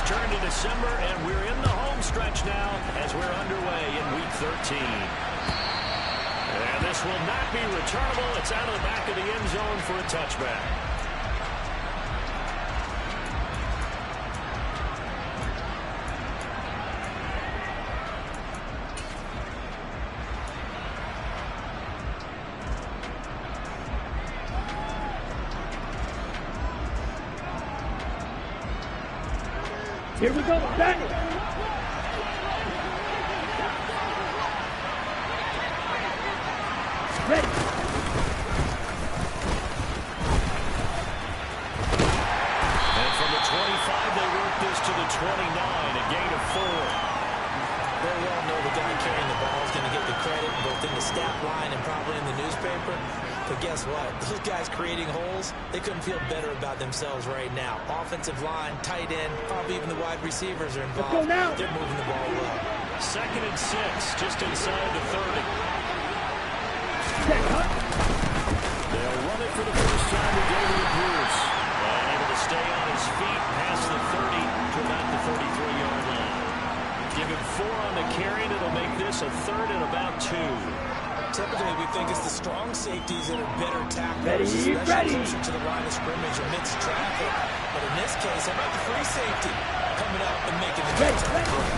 turned to December, and we're in the home stretch now as we're underway in Week 13. And this will not be returnable. It's out of the back of the end zone for a touchback. Here we go, Daniel. Ready. And from the 25, they work this to the 29, a gain of 4. Very well know the guy carrying the ball is going to get the credit both in the stat line and probably in the newspaper. But guess what? Those guys creating holes, they couldn't feel better about themselves right now. Offensive line, tight end, probably even the wide receivers are involved. Let's go now. They're moving the ball well. 2nd and 6, just inside the 30. They'll run it for the first time with David Bruce. And able to stay on his feet past the 30 to about the 33-yard line. Give him 4 on the carry, and it'll make this a 3rd and about 2. Typically, we think it's the strong safeties that are better tacklers, Ready. especially closer to the line of scrimmage amidst traffic. But in this case, how about the free safety coming up and making the big time play?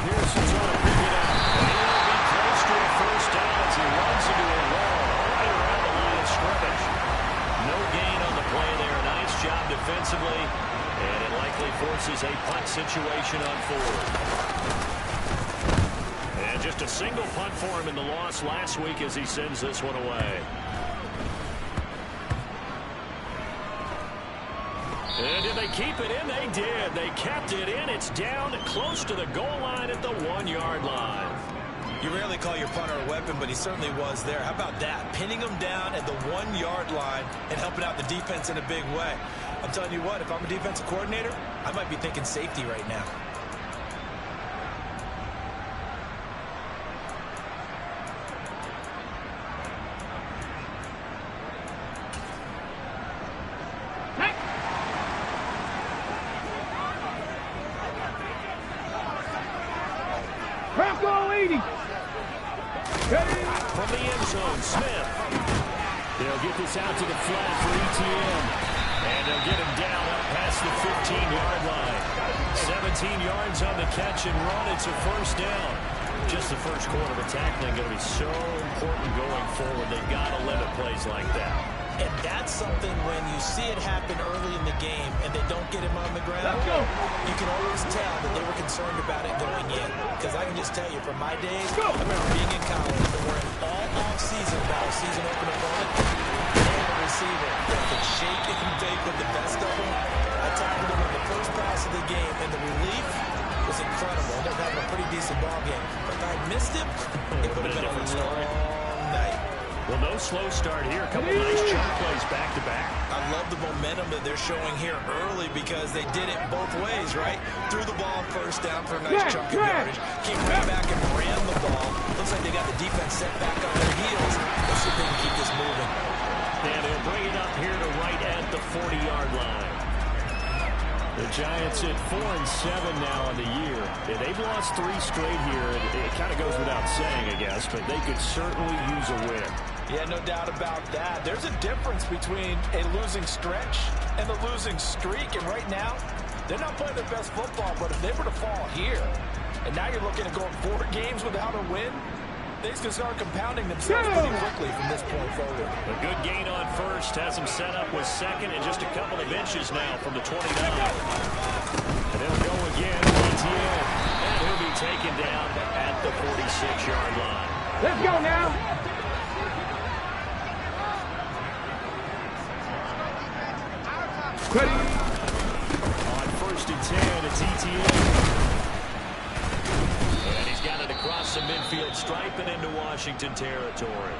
Pearson's on to pick it up. And he'll be close to a first down as he runs into a wall right around the line of scrimmage. No gain on the play there. Nice job defensively. And it likely forces a punt situation on 4th. And just a single punt for him in the loss last week as he sends this one away. And did they keep it in? They did. They kept it in. It's down close to the goal line at the 1-yard line. You rarely call your punter a weapon, but he certainly was there. How about that? Pinning him down at the 1-yard line and helping out the defense in a big way. I'm telling you what, if I'm a defensive coordinator, I might be thinking safety right now. Bronco 80. From the end zone, Smith. They'll get this out to the flat for ETN. And they'll get him down up past the 15-yard line. 17 yards on the catch and run. It's a first down. Just the first quarter of tackling going to be so important going forward. They've got to limit plays like that. And that's something when you see it happen early in the game and they don't get him on the ground, Let's go. you can always tell that they were concerned about it going in. Because I can just tell you, from my days, I remember being in college and we're all off-season about a season open opponent and a receiver that could shake and bake with the best of them. I tackled him on the first pass of the game, and the relief was incredible. I ended up having a pretty decent ball game. But if I had missed him, it would have been a different story. long night. Well, no slow start here. A couple nice chunk plays back-to-back. I love the momentum that they're showing here early because they did it both ways, right? Threw the ball first down for a nice chunk of yardage. Came right back and ran the ball. Looks like they got the defense set back on their heels. Let's see if they can keep this moving. And they'll bring it up here to right at the 40-yard line. The Giants at 4-7 now on the year. Yeah, they've lost 3 straight here. It kind of goes without saying, I guess, but they could certainly use a win. Yeah, no doubt about that. There's a difference between a losing stretch and a losing streak. And right now, they're not playing their best football. But if they were to fall here, and now you're looking at going 4 games without a win, things can start compounding themselves pretty quickly from this point forward. A good gain on first. Has him set up with 2nd and just a couple of inches now from the 29. And they'll go again. ETN. And he'll be taken down at the 46-yard line. Let's go now. Ready. On 1st and 10, it's ETN. And he's got it across the midfield stripe and into Washington territory.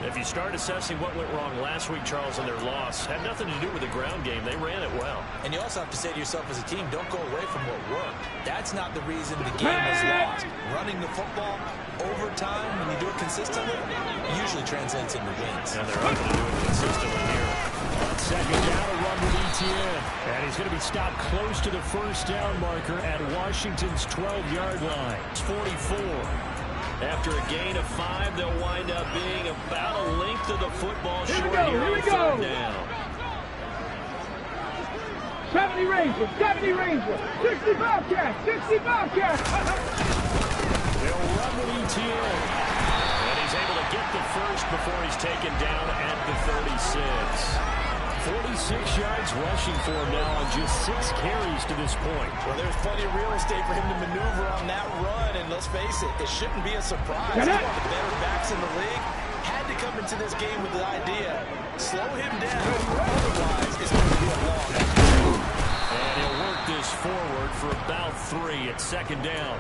If you start assessing what went wrong last week, Charles, in their loss, had nothing to do with the ground game. They ran it well. And you also have to say to yourself as a team, don't go away from what worked. That's not the reason the game was lost. Running the football over time, when you do it consistently, usually translates into wins. And they're able to do it consistently here. On 2nd down, a run with ETN. Etienne. And he's going to be stopped close to the first down marker at Washington's 12-yard line. It's 44. After a gain of 5, they'll wind up being about a length of the football short here on third down. 70 Ranger, 70 Ranger, 60 Bobcat, 60 Bobcat. They'll run with Etienne. And he's able to get the first before he's taken down at the 36. 46 yards rushing for him now on just 6 carries to this point. Well, there's plenty of real estate for him to maneuver on that run, and let's face it, it shouldn't be a surprise. He's one of the better backs in the league. Had to come into this game with the idea, slow him down, otherwise it's going to be a long afternoon. And he'll work this forward for about 3 at second down.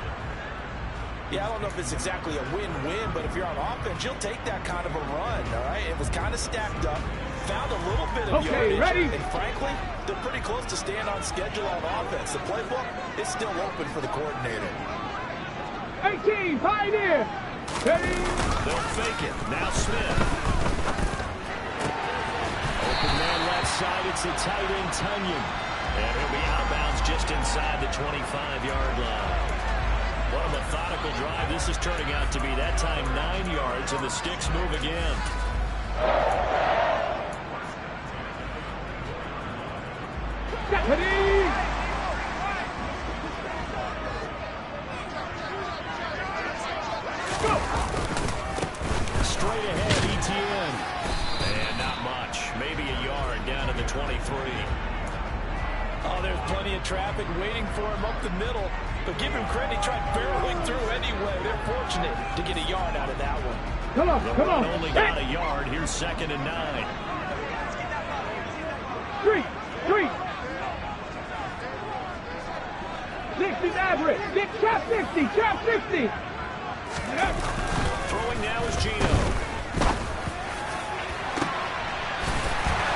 Yeah, I don't know if it's exactly a win-win, but if you're on offense, you'll take that kind of a run, all right? It was kind of stacked up. Found a little bit of yardage, ready? and frankly, they're pretty close to staying on schedule on offense. The playbook is still open for the coordinator. 18, Pioneer. Ready? They'll fake it. Now Smith. Open man left side. It's the tight end, Tunyon. And he'll be out of bounds just inside the 25-yard line. What a methodical drive this is turning out to be. That time 9 yards, and the sticks move again. Ready? Go! Straight ahead, Etienne. And not much. Maybe a yard down to the 23. Oh, there's plenty of traffic waiting for him up the middle. But give him credit, he tried barreling through anyway. They're fortunate to get a yard out of that one. Come on, come on. Only got a yard. Here's 2nd and 9. 3. 60 average. Trap 60. Trap 60. Throwing now is Gino.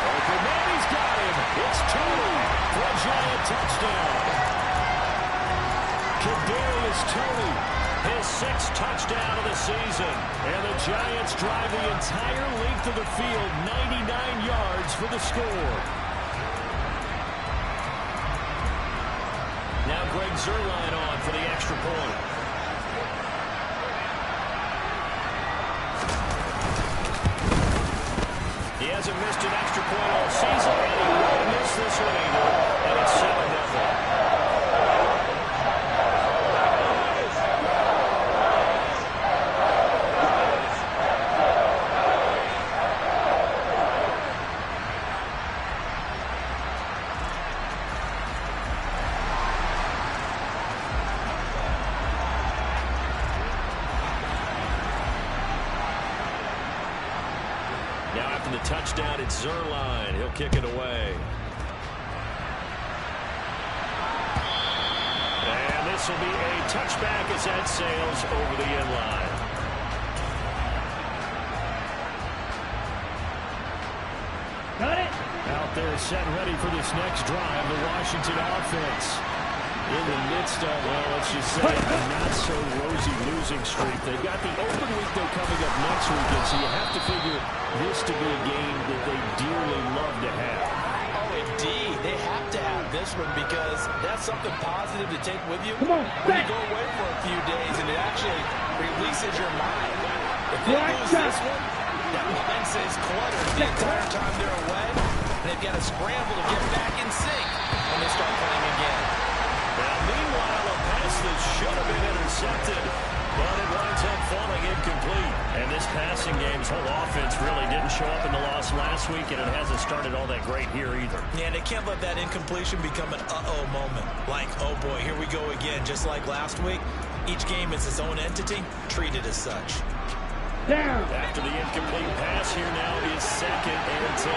Open man, he's got him. It's Tony for a giant touchdown. Kadarius Toney, his 6th touchdown of the season. And the Giants drive the entire length of the field, 99 yards for the score. Now Greg Zuerlein on for the extra point. He hasn't missed an extra point all season, and he won't miss this one either. And it's 7-0. Now after the touchdown, it's Zuerlein. He'll kick it away. And this will be a touchback as that sails over the end line. Got it. Out there set ready for this next drive, the Washington offense. In the midst of, well, let's just say, a not-so-rosy losing streak. They've got the open week, though, coming up next weekend, so you have to figure this to be a game that they dearly love to have. Oh, indeed. They have to have this one because that's something positive to take with you. Come on, when you go away for a few days and it actually releases your mind. If they lose this one, that mind stays cluttered the entire time they're away. And they've got to scramble to get back in sync when they start playing again. Now, meanwhile, a pass that should have been intercepted, but it winds up falling incomplete. And this passing game's whole offense really didn't show up in the loss last week, and it hasn't started all that great here either. Yeah, they can't let that incompletion become an uh-oh moment. Like, oh boy, here we go again. Just like last week, each game is its own entity, treated as such. Down. After the incomplete pass, here now is 2nd and 10.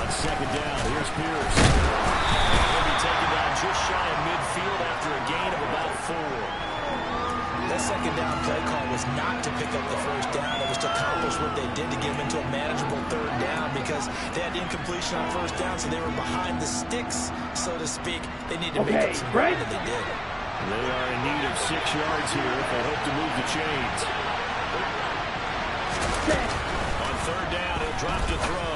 On 2nd down, here's Pierce. He'll be taken down just shy of midfield after a gain of about 4. That 2nd down play call was not to pick up the first down. It was to accomplish what they did to get them into a manageable 3rd down because they had incompletion on 1st down, so they were behind the sticks, so to speak. They need to make up some ground, and they did. They are in need of 6 yards here if they hope to move the chains. On 3rd down, He'll drop to throw.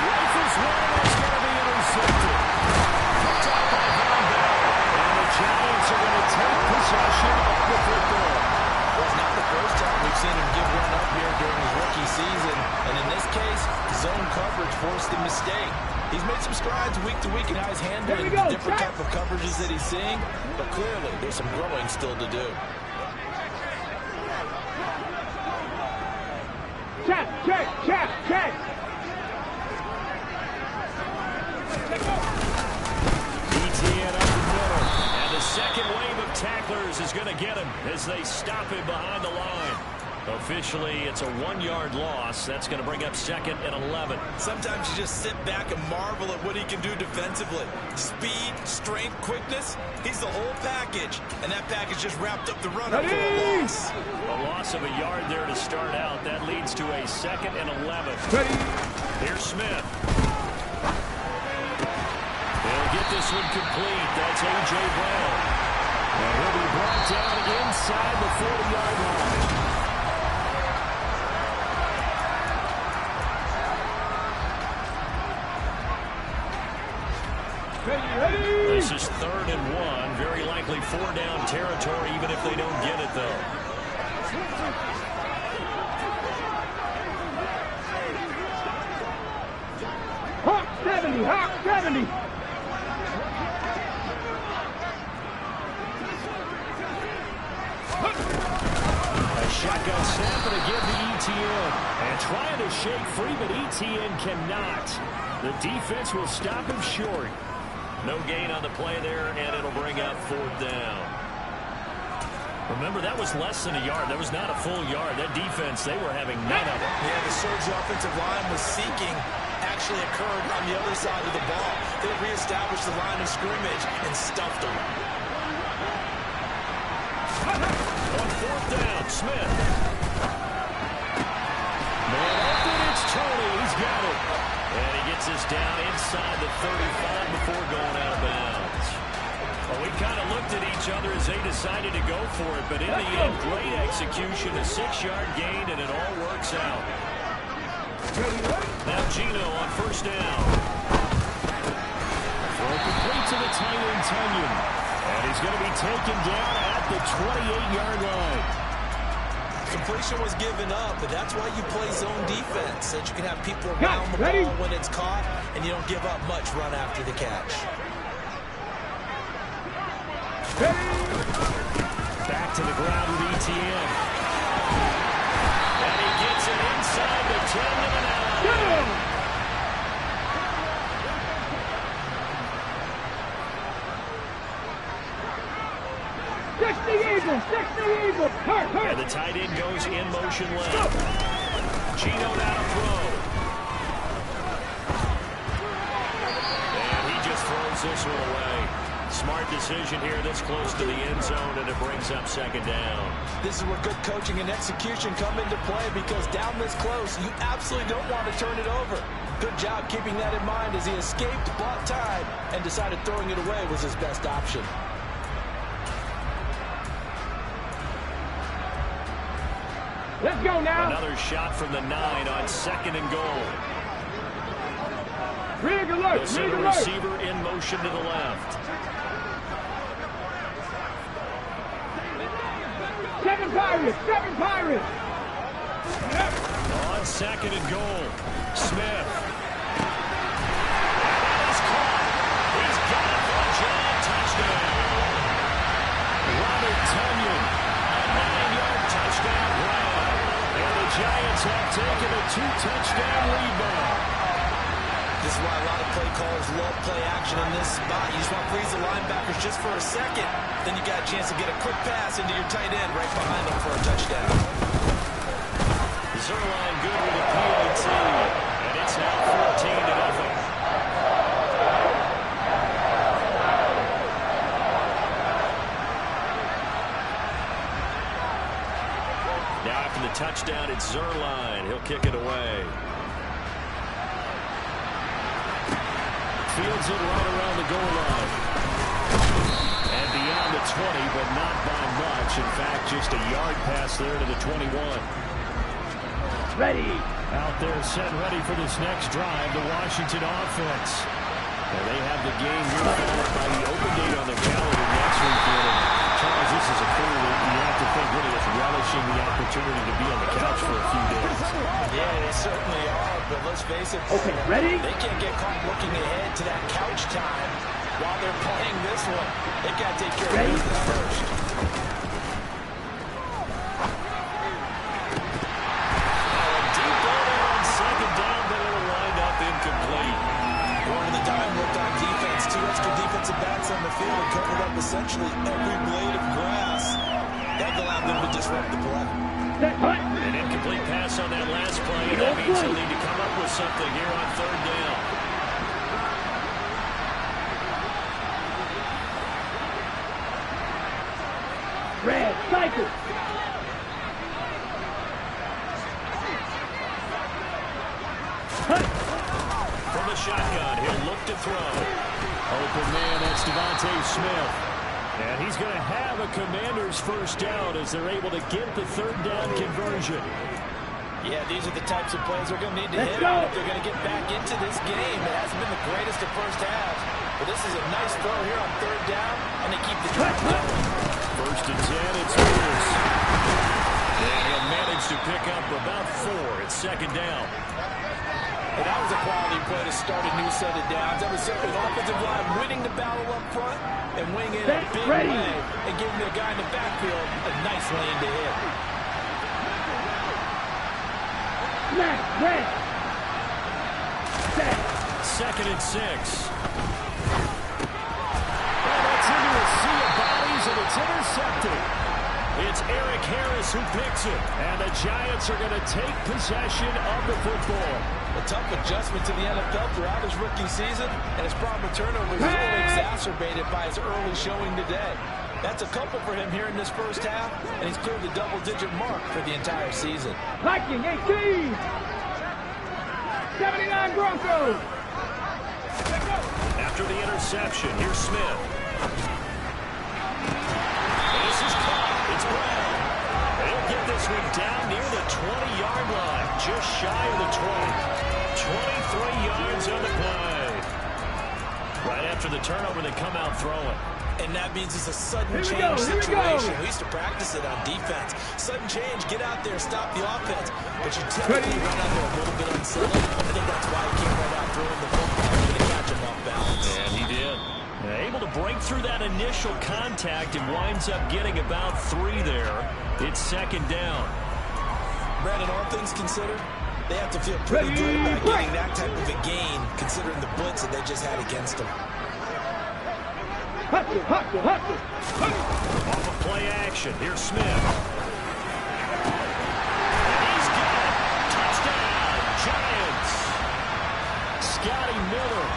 Rifles one, it's going to be intercepted. Picked up by Von Bell. And the Giants are going to take possession of the football. Well, it's not the first time we've seen him give one up here during his rookie season. And in this case, zone coverage forced the mistake. He's made some strides week to week in how he's handling the different type of coverages that he's seeing. But clearly, there's some growing still to do. Check, check, check, check. ETN up the middle. And the second wave of tacklers is going to get him as they stop him behind the line. Officially, it's a 1-yard loss. That's going to bring up 2nd and 11. Sometimes you just sit back and marvel at what he can do defensively. Speed, strength, quickness. He's the whole package. And that package just wrapped up the run up for a loss. A loss of a yard there to start out. That leads to a 2nd and 11. Here's Smith. They'll get this one complete. That's A.J. Brown. And he'll be brought down inside the 40-yard line. This is 3rd and 1. Very likely 4-down territory, even if they don't get it, though. Hawk 70, Hawk 70. A shotgun snap and again to ETN. And trying to shake free, but ETN cannot. The defense will stop him short. No gain on the play there, and it'll bring up 4th down. Remember, that was less than a yard. That was not a full yard. That defense, they were having none of it. Yeah, the surge the offensive line was seeking actually occurred on the other side of the ball. They reestablished the line of scrimmage and stuffed them. On 4th down, Smith. Man open, it's Tony. He's got it. And he gets us down inside the 35 before going out of bounds. Well, we kind of looked at each other as they decided to go for it, but in the end, great execution, a 6-yard gain, and it all works out. Now Gino on 1st down. Throw complete to the tight end, Tunyon. And he's going to be taken down at the 28-yard line. Completion was given up, but that's why you play zone defense, so that you can have people around the ball when it's caught, and you don't give up much run after the catch. Back to the ground with ETN. And he gets it inside the 10 and an out. 60 Eagles, 60 Eagles. And the tight end goes in motion left. Gino now to throw. And he just throws this one away. Smart decision here this close to the end zone, and it brings up 2nd down. This is where good coaching and execution come into play, because down this close, you absolutely don't want to turn it over. Good job keeping that in mind as he escaped, bought time, and decided throwing it away was his best option. Let's go now. Another shot from the 9 on 2nd and goal. Rig alert, They'll send a receiver in motion to the left. 7 Pirates, 7 Pirates. On 2nd and goal, Smith. He's caught. He's got it for a John touchdown. Robert Tunyon, a 9-yard touchdown grab. And the Giants have taken a 2-touchdown lead now. This is why a lot of play callers love play action in this spot. You just want to freeze the linebackers just for a second. Then you got a chance to get a quick pass into your tight end right behind them for a touchdown. Zuerlein good with a PAT. And it's now 14-0. Now after the touchdown, it's Zuerlein. He'll kick it away. Fields it right around the goal line. And beyond the 20, but not by much. In fact, just a yard pass there to the 21. Ready. Out there set ready for this next drive, the Washington offense. And they have the game here followed by the open date on their calendar next weekend. And Charles, this is a crew that you have to think really is relishing the opportunity to be on the couch for a few days. Yeah, they certainly are, but let's face it. Okay, ready? They can't get caught looking ahead to that couch time while they're playing this one. They got to take care of business first. Deep ball there on second down, but it'll wind up incomplete. Going to the dime looked on defense. 2 extra defensive backs on the field and covered up essentially every blade of grass. That allowed them to disrupt the play. Set, hut. An incomplete pass on that last play. That means he'll need to come up with something here on third down. Red, cycle. Hut. From the shotgun, he'll look to throw. Open man, that's Devontae Smith. And he's going to have a Commander's first down as they're able to get the third down conversion. Yeah, these are the types of plays they're going to need to Let's hit go. on if they're going to get back into this game. It hasn't been the greatest of first halves, but this is a nice throw here on third down, and they keep the drive going. First and 10, it's Lewis. And he'll manage to pick up about 4 at second down. And that was a quality play to start a new set of downs. That was simply an offensive line winning the battle up front and winging it a big ready. way and giving the guy in the backfield a nice lane to hit. Smack, red. Set. Second and 6. And that's into a sea of bodies, and it's intercepted. It's Eric Harris who picks it. And the Giants are going to take possession of the football. A tough adjustment to the NFL throughout his rookie season, and his problem with turnovers is only exacerbated by his early showing today. That's a couple for him here in this first half, and he's cleared the double-digit mark for the entire season. Viking 18. 79 Broncos. After the interception, here's Smith. This is caught. It's Brown. They'll get this one down near the 20-yard line, just shy of the 20. 23 yards on the play. Right after the turnover, they come out throwing. And that means it's a sudden Here we change go, here we situation. go. We used to practice it on defense. Sudden change, get out there, stop the offense. But you typically run out there a little bit unsettled. I think that's why he came right out throwing the football to catch him off balance. And he did. Able to break through that initial contact and winds up getting about 3 there. It's second down. Brandon, all things considered, they have to feel pretty good about getting that type of a gain, considering the blitz that they just had against them. Hustle, hustle, hustle. Off of play action, here's Smith. And he's got it. Touchdown, Giants. Scotty Miller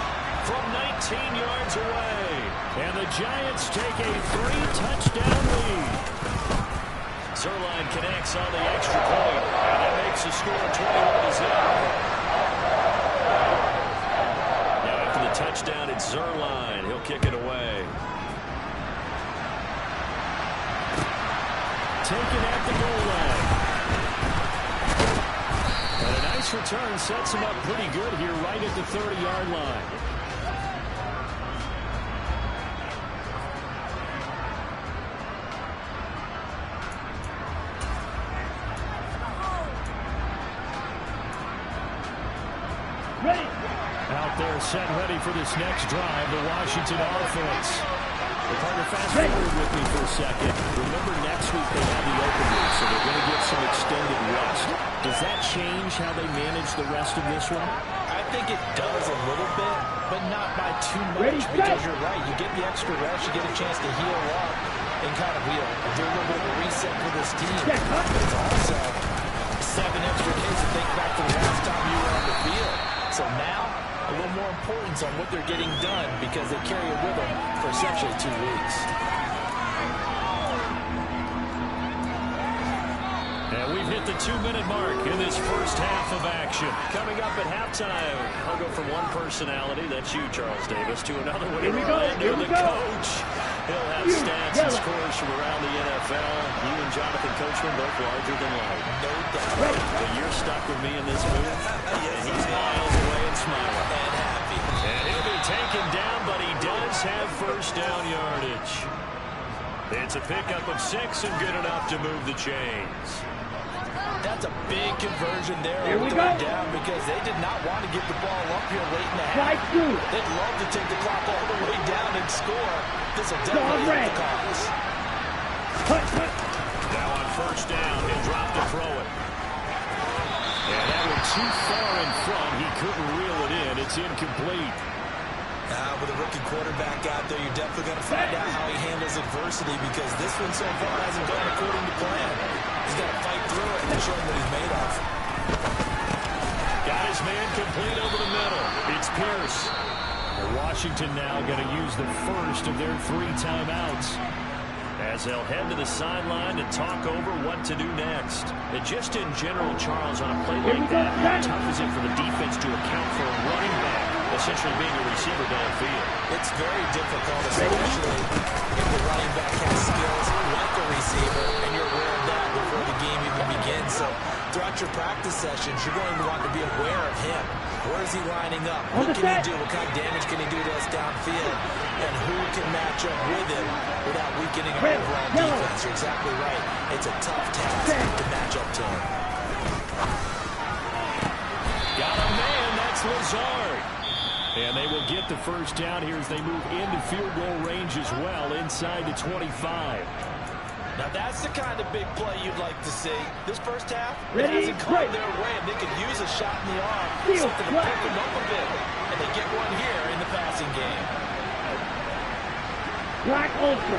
from 19 yards away. And the Giants take a 3-touchdown lead. Zuerlein connects on the extra point. And that makes the score 21-0. Now after the touchdown, it's Zuerlein. He'll kick it away. Taken at the goal line. And a nice return sets him up pretty good here right at the 30-yard line. Ready. Out there set ready for this next drive, the Washington offense. Partner, fast forward with me for a second. Remember, next week they have the open week, so they're going to get some extended rest. Does that change how they manage the rest of this one? I think it does a little bit, but not by too much. Ready, because set. you're right. You get the extra rest. You get a chance to heal up and kind of do a little bit of a reset for this team. Check, huh? But it's also 7 extra days to think back to the last time you were on the field. So now, a little more importance on what they're getting done because they carry it with them for essentially 2 weeks. And we've hit at the 2-minute mark in this first half of action. Coming up at halftime, I'll go from one personality, that's you, Charles Davis, to another one in Orlando, the coach. He'll have stats and scores from around the NFL. You and Jonathan Coachman both larger than life. No doubt. But you're stuck with me in this move. And he's miles away and smiling. And happy. And he'll be taken down, but he does have first down yardage. It's a pickup of 6 and good enough to move the chains. That's a big conversion there. Here we go. Down because they did not want to get the ball up here late in the half. They'd love to take the clock all the way down and score. This will definitely help the cause. Now on first down, he'll drop to throw it. And that one too far in front. He couldn't reel it in. It's incomplete. With a rookie quarterback out there, you're definitely going to find out how he handles adversity because this one so far hasn't gone according to plan. He's got to fight through it and show him what he's made of. Got his man complete over the middle. It's Pierce. Washington now going to use the first of their 3 timeouts as they'll head to the sideline to talk over what to do next. And just in general, Charles, on a play like that, how tough is it for the defense to account for a running back essentially being a receiver downfield? It's very difficult, especially if the running back has skills like a receiver, and you're aware of that before the game even begins. So throughout your practice sessions, you're going to want to be aware of him. Where is he lining up? What can he do? What kind of damage can he do to us downfield? And who can match up with him without weakening our overall defense? You're exactly right. It's a tough task to match up to him. Got a man, that's Lazard. And they will get the first down here as they move into field goal range as well, inside the 25. Now that's the kind of big play you'd like to see. This first half, it hasn't come their way, and they could use a shot in the arm, something to pick them up a bit. And they get one here in the passing game. Black Ultra.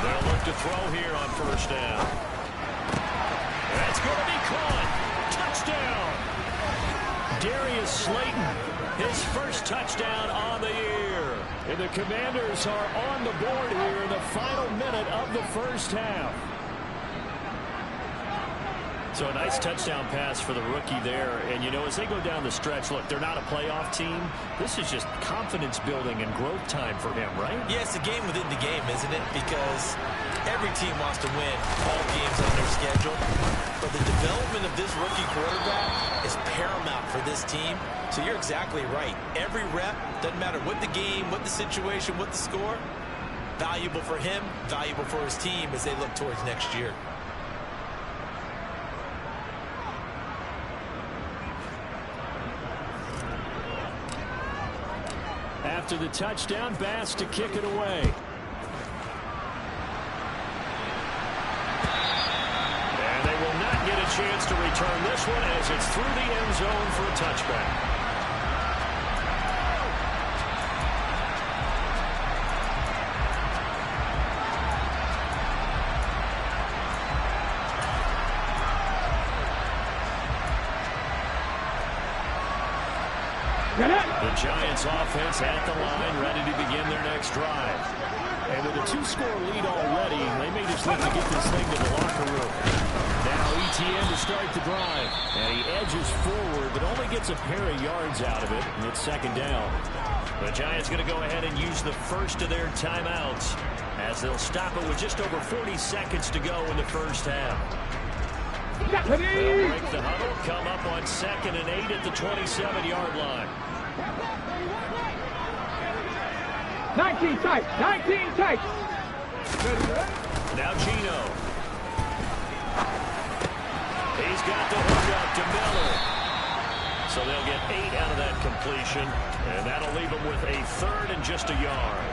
They'll look to throw here on first down. That's going to be caught. Touchdown. Darius Slayton, his first touchdown on the year. And the Commanders are on the board here in the final minute of the first half. So a nice touchdown pass for the rookie there. And, you know, as they go down the stretch, look, they're not a playoff team. This is just confidence building and growth time for him, right? Yeah, it's a game within the game, isn't it? Because every team wants to win all games on their schedule. But the development of this rookie quarterback is paramount for this team. So you're exactly right. Every rep, doesn't matter what the game, what the situation, what the score, valuable for him, valuable for his team as they look towards next year. After the touchdown, Bass to kick it away. And they will not get a chance to return this one as it's through the end zone for a touchback. The Giants offense at the line, ready to begin their next drive. And with a 2-score lead already, they may just look to get this thing to the locker room. Now ETN to start the drive. And he edges forward, but only gets a pair of yards out of it. And it's second down. The Giants going to go ahead and use the first of their timeouts as they'll stop it with just over 40 seconds to go in the first half. They'll break the huddle, come up on 2nd and 8 at the 27-yard line. 19 tight, 19 tight. Now Gino. He's got the hook up to Miller. So they'll get 8 out of that completion, and that'll leave them with a 3rd and just a yard.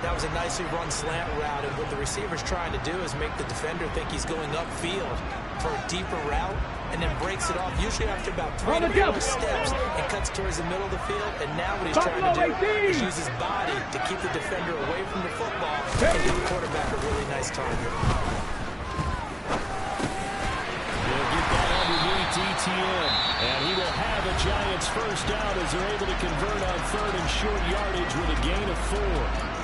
That was a nicely run slant route, and what the receiver's trying to do is make the defender think he's going upfield for a deeper route, and then breaks it off, usually after about 3 to 4 steps, and cuts towards the middle of the field. And now what he's trying to do is use his body to keep the defender away from the football and give the quarterback a really nice target. They'll get that underneath ETN, and he will have a Giants first down as they're able to convert on 3rd and short yardage with a gain of 4.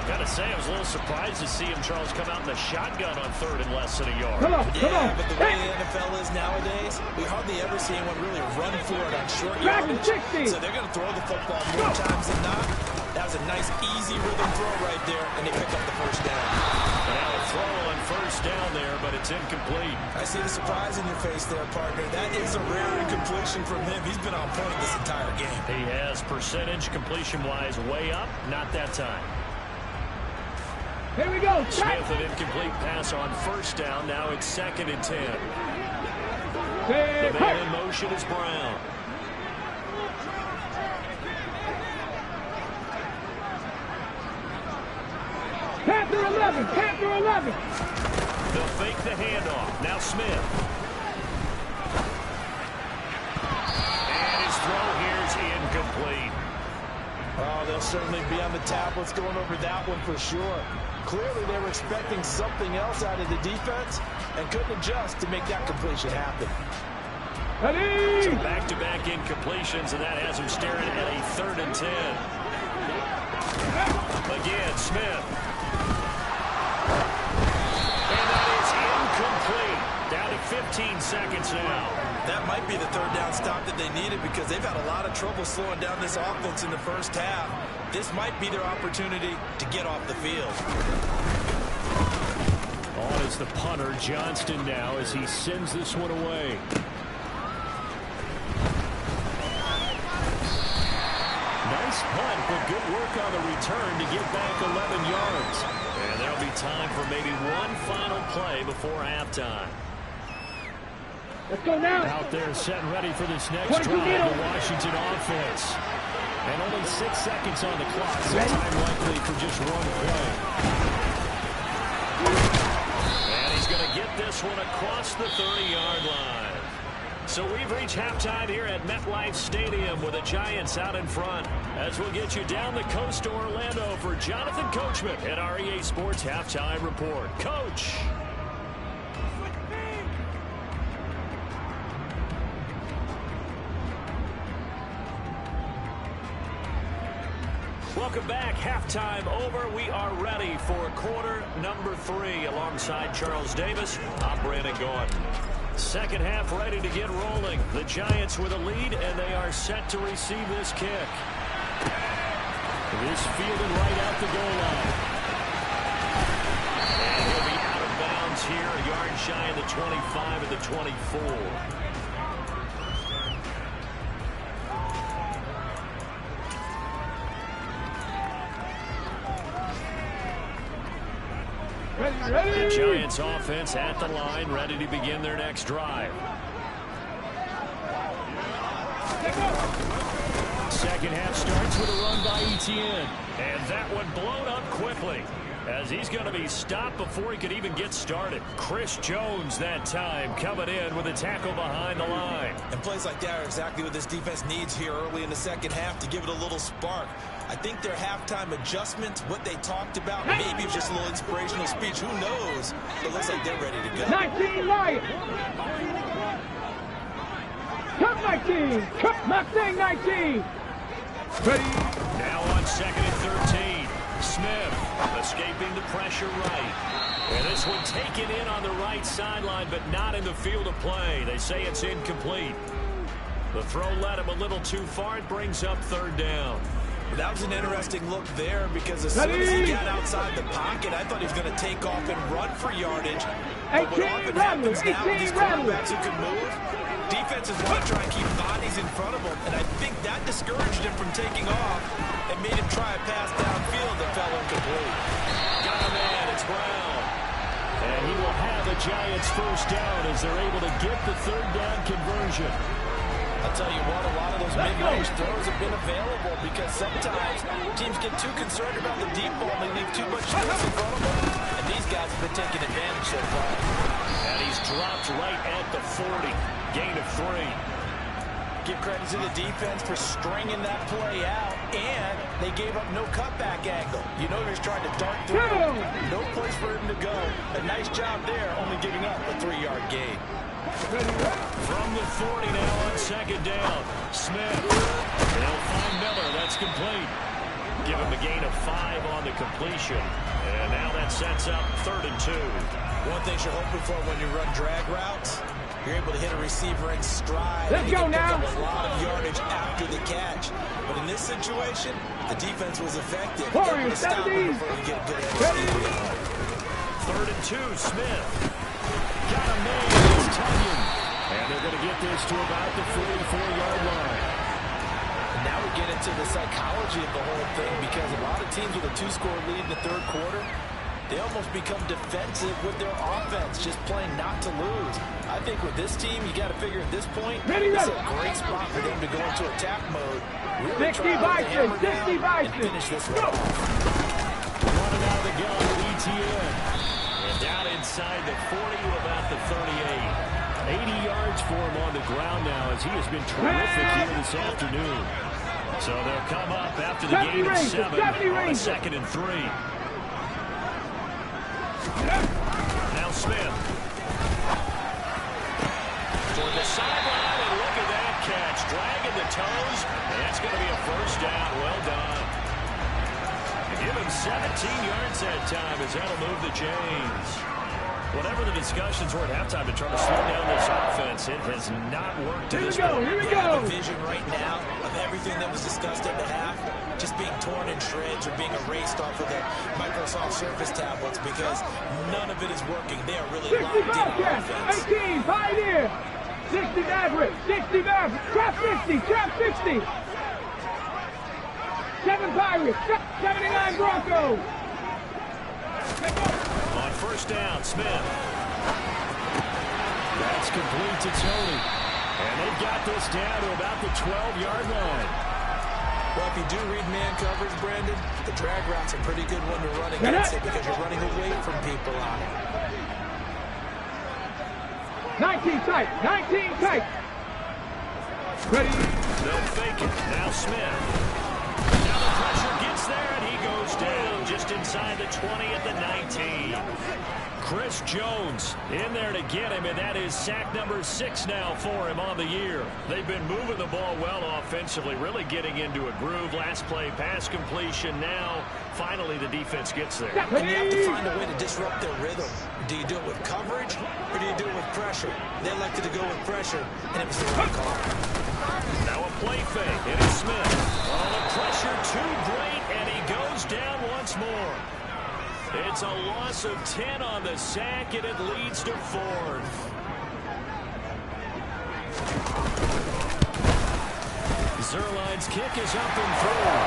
Gotta say, I was a little surprised to see him, Charles, come out in the shotgun on third and less than a yard. Come on. But the way the NFL is nowadays, we hardly ever see anyone really run for it on short yardage. So they're going to throw the football more times than not. That was a nice, easy rhythm throw right there, and they pick up the first down. Now a throw on first down there, but it's incomplete. I see the surprise in your face there, partner. That is a rare incompletion from him. He's been on point this entire game. He has percentage completion-wise way up, not that time. Here we go. Smith, an incomplete pass on first down. Now it's 2nd and 10. The man in motion is Brown. Panther 11. Panther 11. They'll fake the handoff. Now Smith. And his throw here is incomplete. Oh, they'll certainly be on the tablets going over that one for sure. Clearly, they were expecting something else out of the defense and couldn't adjust to make that completion happen. Ready? So back-to-back incompletions, and that has him staring at a 3rd and 10. Again, Smith. And that is incomplete. Down to 15 seconds now. That might be the third down stop that they needed because they've had a lot of trouble slowing down this offense in the first half. This might be their opportunity to get off the field. On is the punter, Johnston, now as he sends this one away. Nice punt, but good work on the return to get back 11 yards. And there'll be time for maybe one final play before halftime. Let's go now. Out there set and ready for this next drive, the Washington offense. And only 6 seconds on the clock, so time likely for just one play. And he's going to get this one across the 30-yard line. So we've reached halftime here at MetLife Stadium with the Giants out in front. As we'll get you down the coast to Orlando for Jonathan Coachman at our EA Sports Halftime Report. Coach. Welcome back. Halftime over. We are ready for quarter number 3 alongside Charles Davis. I'm Brandon Gaudin. Second half ready to get rolling. The Giants with a lead, and they are set to receive this kick. This fielded right out the goal line. And he'll be out of bounds here, a yard shy of the 25 at the 24. Ready. The Giants offense at the line, ready to begin their next drive. Second half starts with a run by Etienne. And that one blown up quickly as he's going to be stopped before he could even get started. Chris Jones that time coming in with a tackle behind the line. And plays like that are exactly what this defense needs here early in the second half to give it a little spark. I think their halftime adjustments, what they talked about, maybe just a little inspirational speech. Who knows? But it looks like they're ready to go. 19 Lions. Cut 19. Cut my thing 19. Ready. Now on 2nd and 13. Smith escaping the pressure right. And this one taken in on the right sideline, but not in the field of play. They say it's incomplete. The throw led him a little too far. It brings up 3rd down. That was an interesting look there because as soon as he got outside the pocket, I thought he was going to take off and run for yardage. But what often happens now with these quarterbacks who can move, defenses want to try and keep bodies in front of them, and I think that discouraged him from taking off and made him try a pass downfield that fell incomplete. Got a man, it's Brown. And he will have the Giants first down as they're able to get the 3rd down conversion. I'll tell you what, a lot of those mid-range throws have been available because sometimes teams get too concerned about the deep ball and they leave too much space in front of them. And these guys have been taking advantage so far. And he's dropped right at the 40. Gain of 3. Give credit to the defense for stringing that play out, and they gave up no cutback angle. You know he was trying to dart through. No place for him to go. A nice job there, only giving up a 3-yard gain. From the 40 now on 2nd down. Smith. They'll find Miller. That's complete. Give him a gain of 5 on the completion. And now that sets up 3rd and 2. One thing you're hoping for when you run drag routes, you're able to hit a receiver in stride. Let's go now. Pick up a lot of yardage after the catch. But in this situation, the defense was effective. Able to stop him before he get a good receiver. 3rd and 2, Smith. Got him made. It's Tunyon. And they're going to get this to about the 44-yard line. And now we get into the psychology of the whole thing, because a lot of teams with a 2-score lead in the 3rd quarter, they almost become defensive with their offense, just playing not to lose. I think with this team, you got to figure at this point, it's a great spot for them to go into attack mode. Really 60 Bison, 60 Bison. Finish this one off. Running out of the gun with ETN. And down inside the 40 to about the 38. 80 yards for him on the ground now, as he has been terrific here this afternoon. So they'll come up after the game at 7 on a 2nd and 3. Now Smith. Toward the sideline, and look at that catch. Dragging the toes, and that's going to be a 1st down. Well done. And give him 17 yards that time, as that'll move the chains. Whatever the discussions were at halftime to try to slow down this offense, it has not worked to this point. Here we go. The vision right now of everything that was discussed at the half just being torn in shreds or being erased off of the Microsoft Surface tablets, because none of it is working. They are really 60 locked in on Bobcats, offense. 18, Pioneer. 60 Maverick, 60 Maverick, trap 60, trap 60. 7 Pirates, 79 Broncos. On 1st down, Smith. That's complete to Tony. And they've got this down to about the 12-yard line. Well, if you do read man coverage, Brandon, the drag route's a pretty good one to run against it, because you're running away from people on it. 19 tight, 19 tight. Ready? They'll fake it. Now Smith. Now the pressure gets there, and he goes down just inside the 20 at the 19. Chris Jones in there to get him, and that is sack number 6 now for him on the year. They've been moving the ball well offensively, really getting into a groove. Last play, pass completion. Now, finally, the defense gets there. And you have to find a way to disrupt their rhythm. Do you do it with coverage, or do you do it with pressure? They elected to go with pressure, and it was the wrong call. Now a play fake, and it's Smith. Oh, the pressure too great, and he goes down once more. It's a loss of 10 on the sack, and it leads to 4th. Zuerlein's kick is up and through.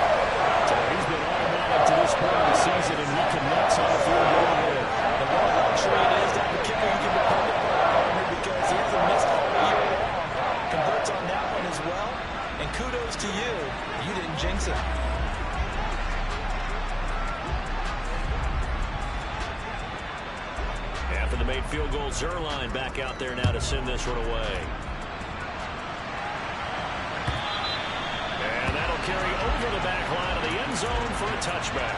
He's been automatic to this point of the season, and he connects on the field goal there. And what a luxury it is to have a kicker you can depend upon, because he hasn't missed all year long. Converts on that one as well. And kudos to you. You didn't jinx it. After the made field goal, Zuerlein back out there now to send this one away. And that'll carry over the back line of the end zone for a touchback.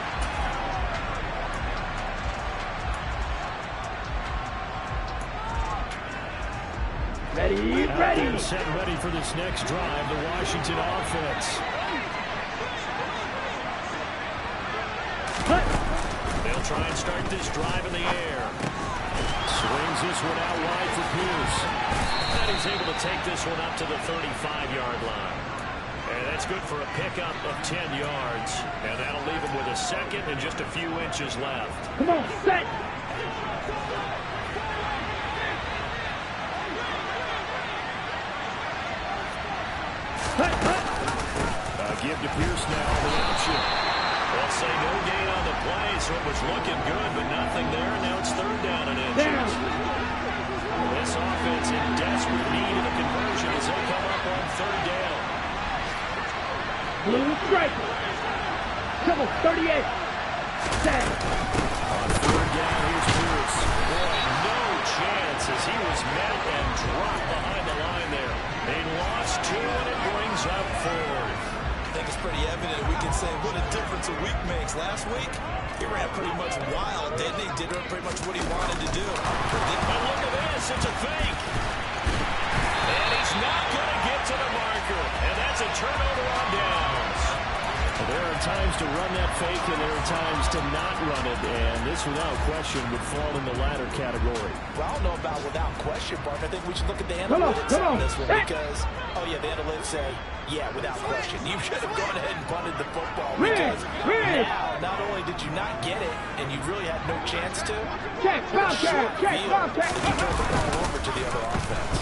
Ready. Set ready for this next drive, the Washington offense. They'll try and start this drive in the air. Swings this one out wide for Pierce. And he's able to take this one up to the 35-yard line. And that's good for a pickup of 10 yards. And that'll leave him with a 2nd and just a few inches left. Come on, set. Give to Pierce now on the option. They'll say no gain on the play, so it was looking good, but nothing there, and now it's 3rd down and inches. This offense in desperate need of a conversion as they come up on 3rd down. Blue strike. Double 38. Set. On 3rd down, here's Pierce. Boy, no chance as he was met and dropped behind the line there. They lost 2, and it brings up 4th. I think it's pretty evident. We can say what a difference a week makes. Last week, he ran pretty much wild, didn't he? Did pretty much what he wanted to do. But look at this. It's a fake. And he's not going to get to the marker. And that's a turnover on downs. There are times to run that fake, and there are times to not run it, and this, without question, would fall in the latter category. Well, I don't know about without question, Bart. I think we should look at the analytics on this one because, oh, yeah, the analytics say, yeah, without question. You should have gone ahead and punted the football because now, not only did you not get it, and you really had no chance to, check, Bobcat, check, Bobcat. You throw the ball over to the other offense.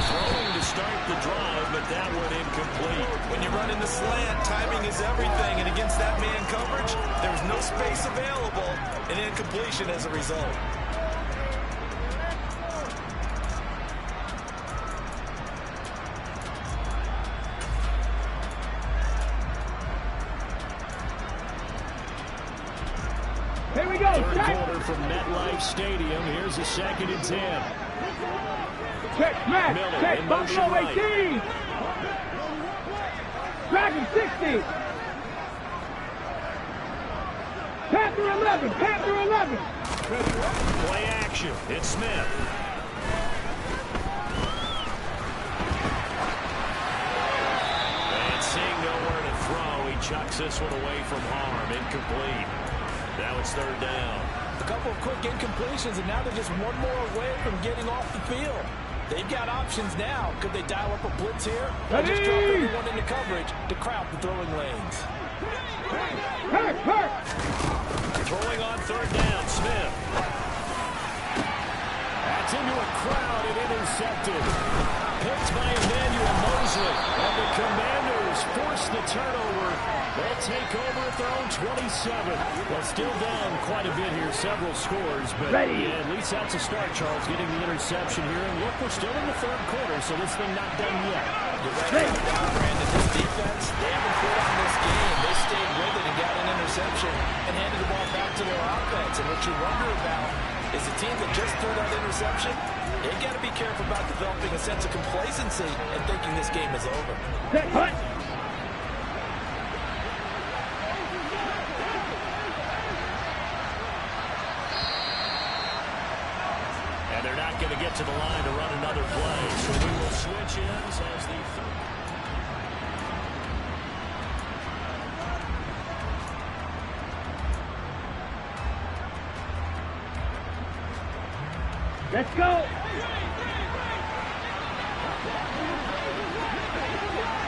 Throwing to start the drive, but that one incomplete. When you're running the slant, timing is everything, and against that man coverage, there was no space available, and incompletion as a result. Here we go. Third quarter from MetLife Stadium. Here's a 2nd and 10. Check, Matt. Miller Check, in Buffalo motion right. 18. Dragon 60. Panther 11. Panther 11. Play action. It's Smith. And seeing nowhere to throw, he chucks this one away from harm. Incomplete. Now it's 3rd down. A couple of quick incompletions, and now they're just one more away from getting off the field. They've got options now. Could they dial up a blitz here? Or just drop everyone into coverage to crowd the throwing lanes? Hurt. Throwing on 3rd down, Smith. That's into a crowd and intercepted. Picked by Emmanuel Mosley. And the Commanders force the turnover. They'll take over at their own 27. Well, still down quite a bit here, several scores. But yeah, at least that's a start, Charles, getting the interception here. And look, we're still in the 3rd quarter, so this thing not done yet. Ready. Brandon, this defense, they haven't quit on this game. They stayed with it and got an interception and handed the ball back to their offense. And what you wonder about is the team that just threw that interception, they got to be careful about developing a sense of complacency and thinking this game is over. Hut. And they're not going to get to the line to run another play. So we will switch ends as the third. Let's go.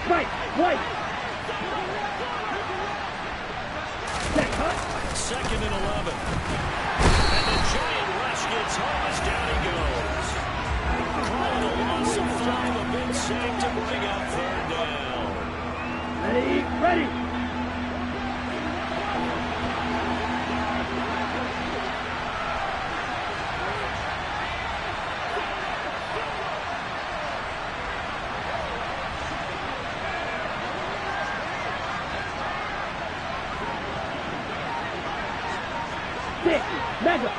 White. Check, Hut. 2nd and 11. And the giant rush gets home as down he goes. Calling a loss of 5, a big save to bring up 3rd down. Ready. Mega.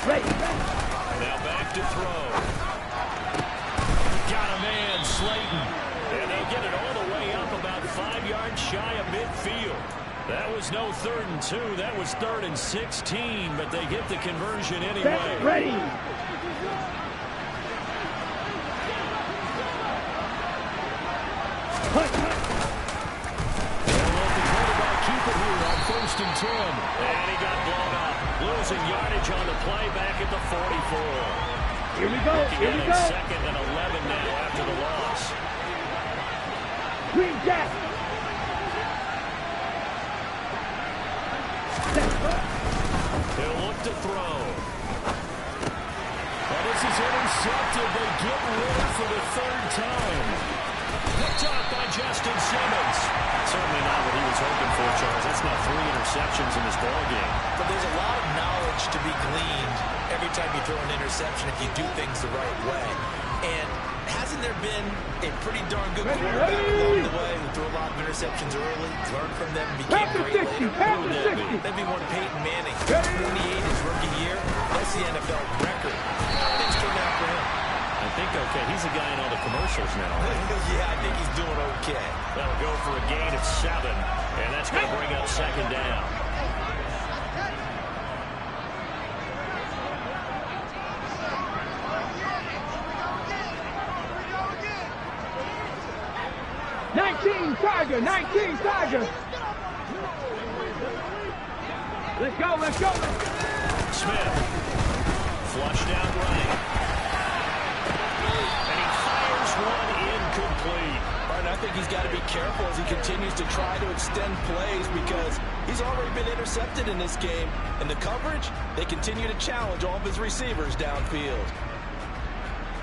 Ready. Now back to throw. Got a man, Slayton. And they'll get it all the way up about 5 yards shy of midfield. That was no 3rd and 2. That was 3rd and 16, but they get the conversion anyway. Ready. Keep it here on 1st and 10. And he got blown up. Losing yardage on the play back at the 44. Here we go. Looking at 2nd and 11 now after the loss. Green Jack. He'll look to throw. Well, this is intercepted. They get rid for the 3rd time. Picked up by Justin Simmons. Certainly not what he was hoping for, Charles. That's now 3 interceptions in this ballgame. But there's a lot of knowledge to be gleaned every time you throw an interception if you do things the right way. And hasn't there been a pretty darn good quarterback along the way who threw a lot of interceptions early, learned from them, and became great later? That'd be one Peyton Manning. 28 his rookie year. That's the NFL record. How things turned out for him? I think okay. He's a guy in all the commercials now. Yeah, I think he's doing okay. That'll go for a gain of 7, and that's going to bring up 2nd down. 19, Tiger. 19, Tiger. Let's go, let's go. Smith. Flush down right. And he fires one incomplete. And I think he's got to be careful as he continues to try to extend plays because he's already been intercepted in this game. And the coverage, they continue to challenge all of his receivers downfield.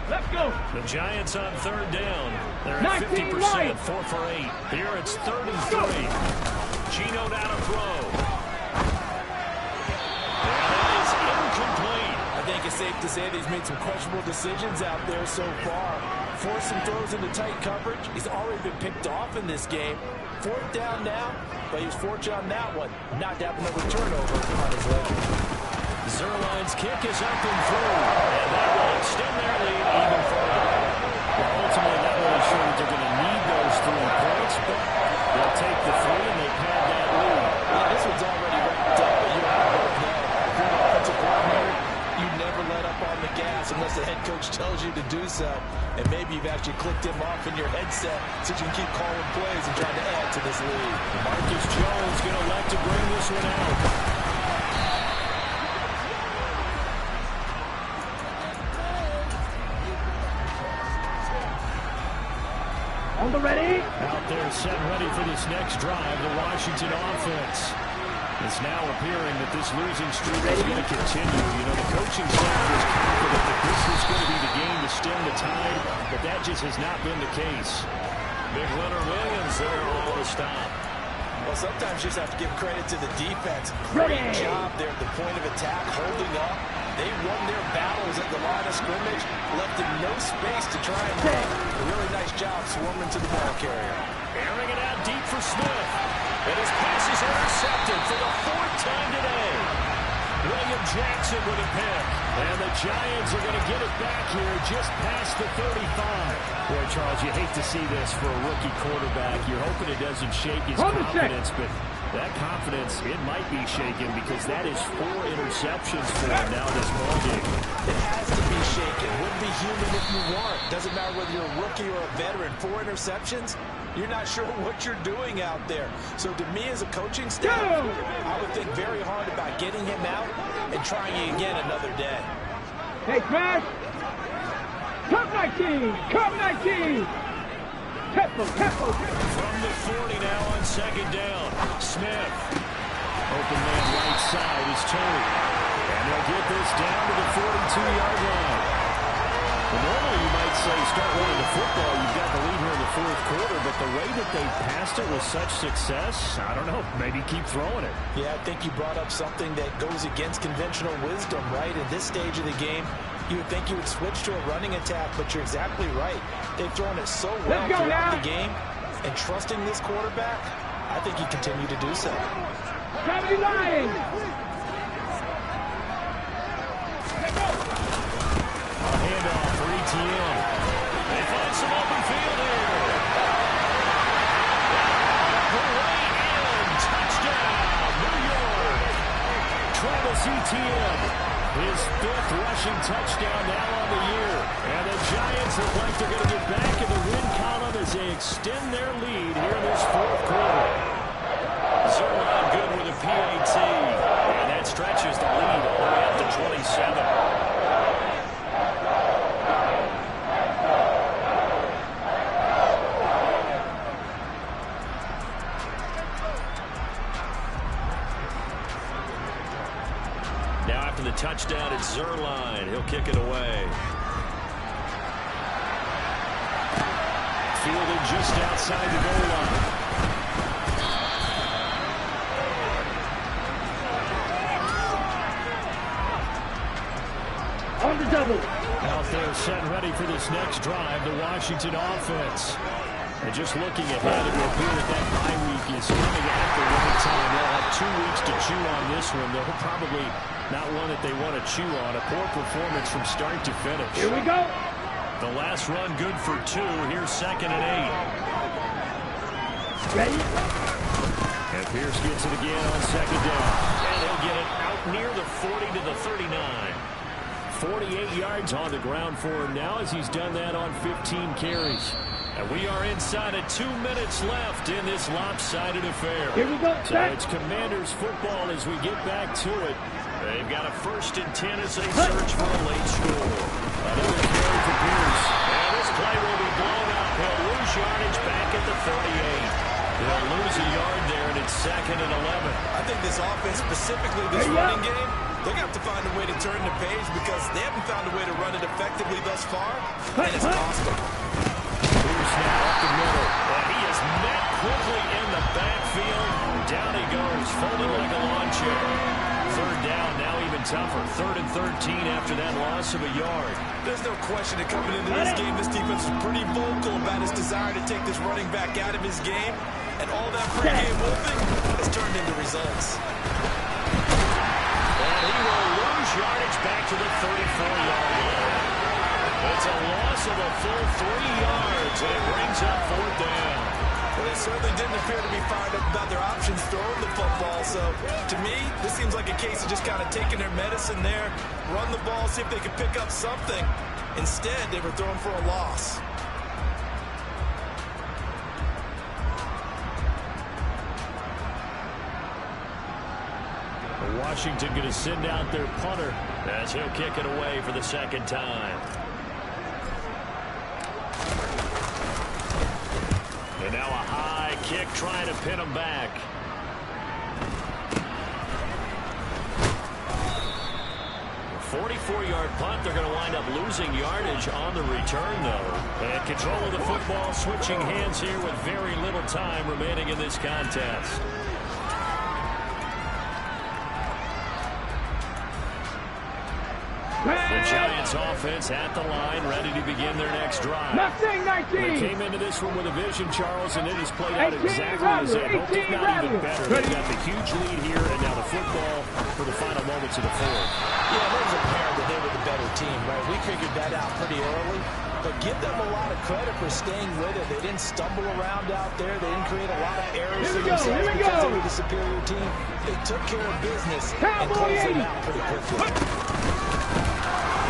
Let's go. The Giants on third down. They're at 50%, 4 for 8. Here it's 3rd and 3. Geno down to throw. That is incomplete. I think it's safe to say that he's made some questionable decisions out there so far. Forcing throws into tight coverage. He's already been picked off in this game. 4th down now, but he was fortunate on that one. Not to have another turnover on his ledger. Zerline's kick is up and through. And that will extend their lead even further. Well, ultimately, not really sure that they're going to need those 3 points, but they'll take the 3 and they pad that lead. Yeah, this one's already wrapped up, but you have to know. If you're an offensive coordinator, you never let up on the gas unless the head coach tells you to do so. And maybe you've actually clicked him off in your headset so you can keep calling plays and trying to add to this lead. Marcus Jones going to elect to bring this one out. On the ready. Out there set ready for this next drive, the Washington offense. It's now appearing that this losing streak is going to continue. You know, the coaching staff was confident that this was going to be the game to stem the tide, but that just has not been the case. Big Leonard Williams there all to stop. Well, sometimes you just have to give credit to the defense. Great job there at the point of attack, holding up. They won their battles at the line of scrimmage, left in no space to try and run. A really nice job swarming to the ball carrier. Airing it out deep for Smith. And his pass is intercepted for the 4th time today. William Jackson with a pick. And the Giants are going to get it back here just past the 35. Boy, Charles, you hate to see this for a rookie quarterback. You're hoping it doesn't shake his confidence, but that confidence, it might be shaken because that is 4 interceptions for him now this ballgame. It has to be shaken. Wouldn't be human if you weren't. Doesn't matter whether you're a rookie or a veteran. 4 interceptions, you're not sure what you're doing out there. So to me as a coaching staff, I would think very hard about getting him out and trying again another day. Hey, Smash. Come 19. Come 19. Tempo. From the 40 now on 2nd down. Smith. Open man right side is Terry. And they'll get this down to the 42-yard line. Well, normally you might say start running the football. You've got the lead here in the 4th quarter, but the way that they passed it with such success, I don't know, maybe keep throwing it. Yeah, I think you brought up something that goes against conventional wisdom, right? At this stage of the game, you would think you would switch to a running attack, but you're exactly right. They've thrown it so well throughout the game, and trusting this quarterback, I think you continue to do so. 79. A handoff for ETN. They find some open field here. Great end. Touchdown, New York. Travis Etienne. His 5th rushing touchdown now on the year. And the Giants look like they're going to get back in the win column as they extend their lead here in this 4th quarter. Zerline good with a PAT. And that stretches the lead all the way up to 27. The touchdown at Zerline. He'll kick it away. Fielded just outside the goal line. On the double. Out there set ready for this next drive, the Washington offense. And just looking ahead, it will appear that bye week is coming at the right time. They'll have 2 weeks to chew on this one. They'll probably not one that they want to chew on. A poor performance from start to finish. Here we go. The last run good for 2. Here's 2nd and 8. Ready? And Pierce gets it again on 2nd down. And he'll get it out near the 40 to the 39. 48 yards on the ground for him now as he's done that on 15 carries. And we are inside of 2 minutes left in this lopsided affair. Here we go. So it's Commanders football as we get back to it. They've got a 1st and 10 as they search for a late score. Another carry for Pierce. And this play will be blown up. He'll lose yardage back at the 38. They'll lose a yard there, and it's 2nd and 11. I think this offense, specifically this running game, they're going to have to find a way to turn the page because they haven't found a way to run it effectively thus far, and it's cost them. Snap up the middle. And he is met quickly in the backfield. Down he goes, folded like a lawn chair. 3rd down, now even tougher. 3rd and 13 after that loss of a yard. There's no question that coming into this game, this defense was pretty vocal about his desire to take this running back out of his game. And all that pregame wolfing has turned into results. And he will lose yardage back to the 34-yard line. It's a loss of a full 3 yards, and it brings up 4th down. Well, they certainly didn't appear to be fired up about their options throwing the football. So, to me, this seems like a case of just kind of taking their medicine there, run the ball, see if they can pick up something. Instead, they were throwing for a loss. Washington going to send out their punter as he'll kick it away for the 2nd time. And now a high kick trying to pin him back. A 44-yard punt. They're going to wind up losing yardage on the return, though. And control of the football switching hands here with very little time remaining in this contest. The Giants offense at the line, ready to begin their next drive. They came into this one with a vision, Charles, and it has played out exactly as they hoped, if not even better. They've got the huge lead here, and now the football for the final moments of the 4th. Yeah, it was apparent that they were the better team, right? We figured that out pretty early, but give them a lot of credit for staying with it. They didn't stumble around out there. They didn't create a lot of errors for themselves because they were the superior team. They took care of business and closed them out pretty quickly.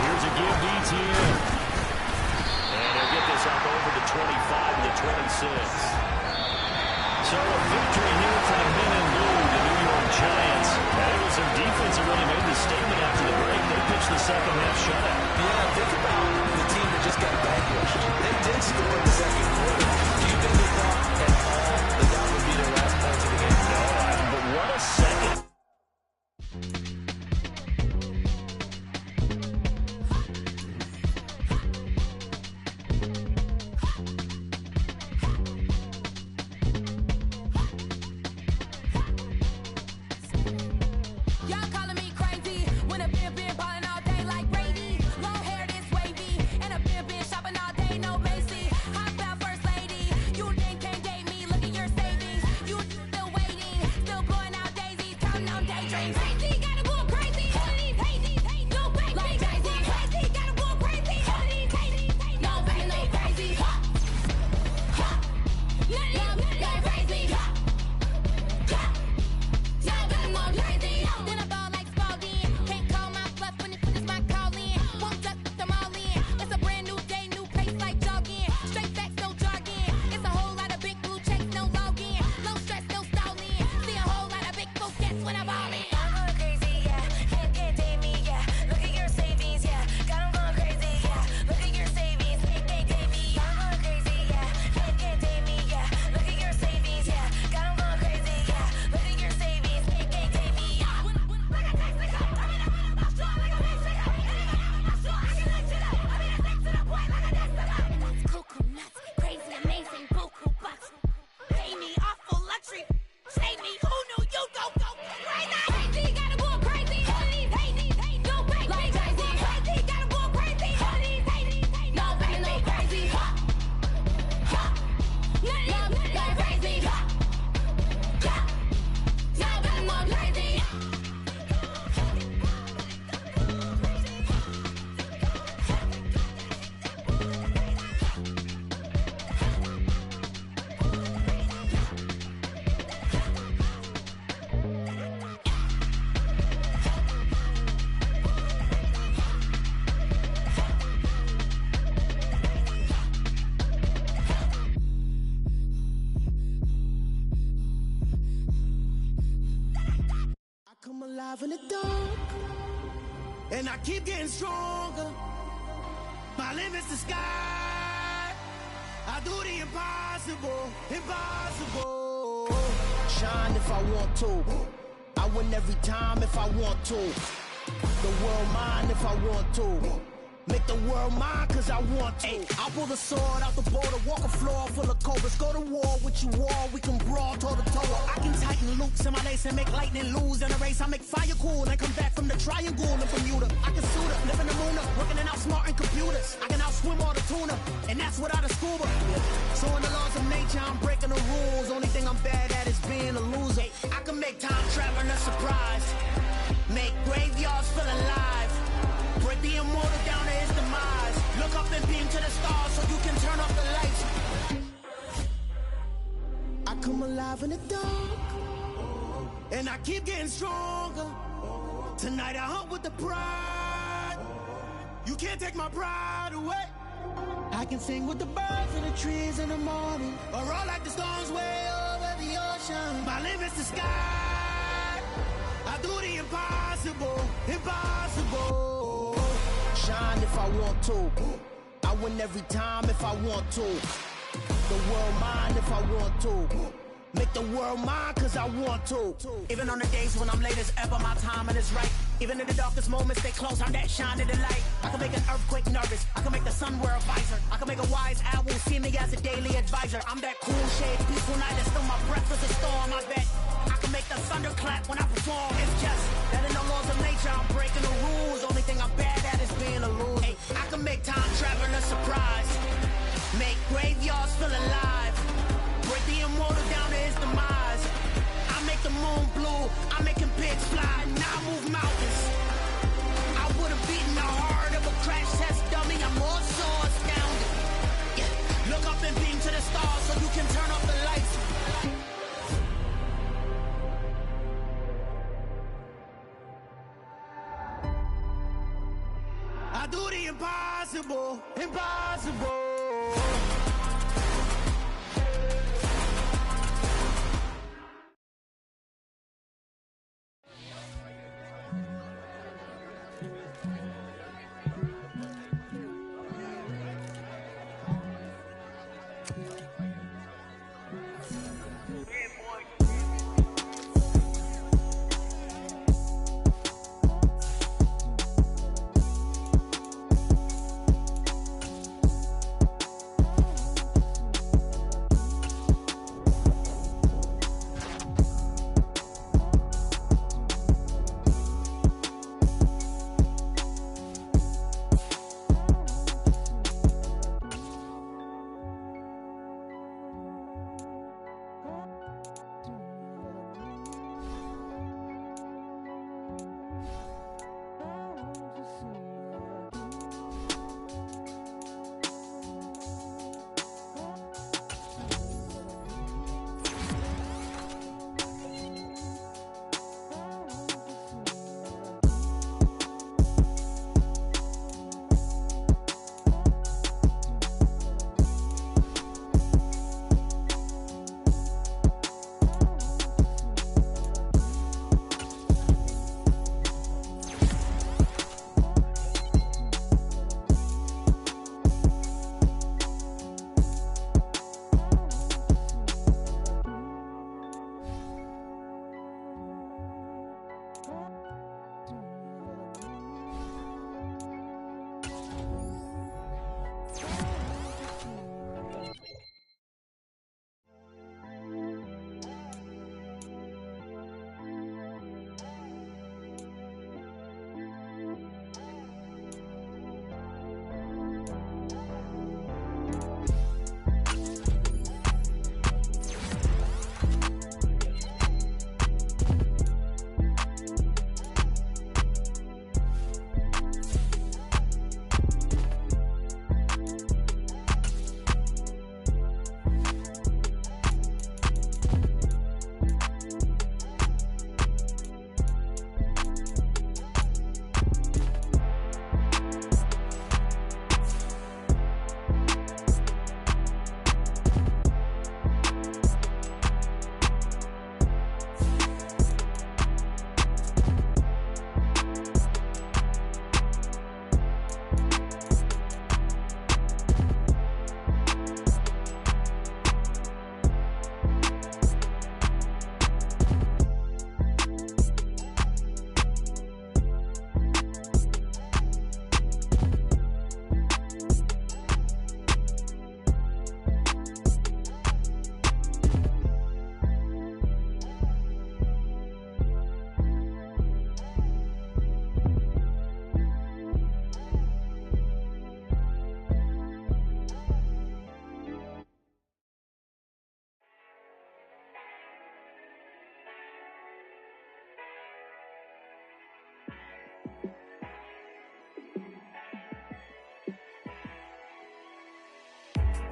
Here's a give to ETN. And he'll get this up over the 25 to the 26. So a victory here for the men in blue, the New York Giants. And it was their defense that really made the statement after the break. They pitched the 2nd half shutout. Yeah, think about the team that just got vanquished. They did score in the 2nd quarter. Do you think they thought at all that that would be their last points of the game? No, but what a second. Y'all calling me crazy when I've been balling all day like alive in the dark, and I keep getting stronger. My limit's the sky. I do the impossible, impossible. Shine if I want to. I win every time if I want to. The world mine if I want to. Make the world mine cause I want to. Ay, I'll pull the sword out the border, walk a floor full of cobras. Go to war with you all, we can brawl toe to toe. I can tighten loops in my lace and make lightning lose in a race. I make fire cool and come back from the triangle in Bermuda. I can suit up, live in the moon up, working and outsmarting computers. I can outswim all the tuna, and that's without a scuba. So in the laws of nature, I'm breaking the rules. Only thing I'm bad at is being a loser. I can make time traveling a surprise, make graveyards feel alive. Break the immortal down to his demise. Look up and beam to the stars so you can turn off the lights. I come alive in the dark, and I keep getting stronger. Tonight I hunt with the pride. You can't take my pride away. I can sing with the birds and the trees in the morning, or roll like the storms way over the ocean. My limit's the sky. I do the impossible, impossible. Shine if I want to. I win every time if I want to. The world mine if I want to. Make the world mine cause I want to. Even on the days when I'm late as ever, my timing is right. Even in the darkest moments, stay close, I'm that shining the light. I can make an earthquake nervous, I can make the sun wear a visor. I can make a wise owl see me as a daily advisor. I'm that cool shade, peaceful night, that's still my breath is a storm, I bet. I can make the thunder clap when I perform. It's just that in the laws of nature, I'm breaking the rules. Only thing I'm bad at is being a loser. Hey, I can make time traveling a surprise, make graveyards feel alive. Break the immortal down to his demise. I make the moon blue, I'm making pigs fly, now I move mountains. I would've beaten the heart of a crash test dummy, I'm more so astounded. Yeah. Look up and beam to the stars so you can turn off the lights. I do the impossible, impossible.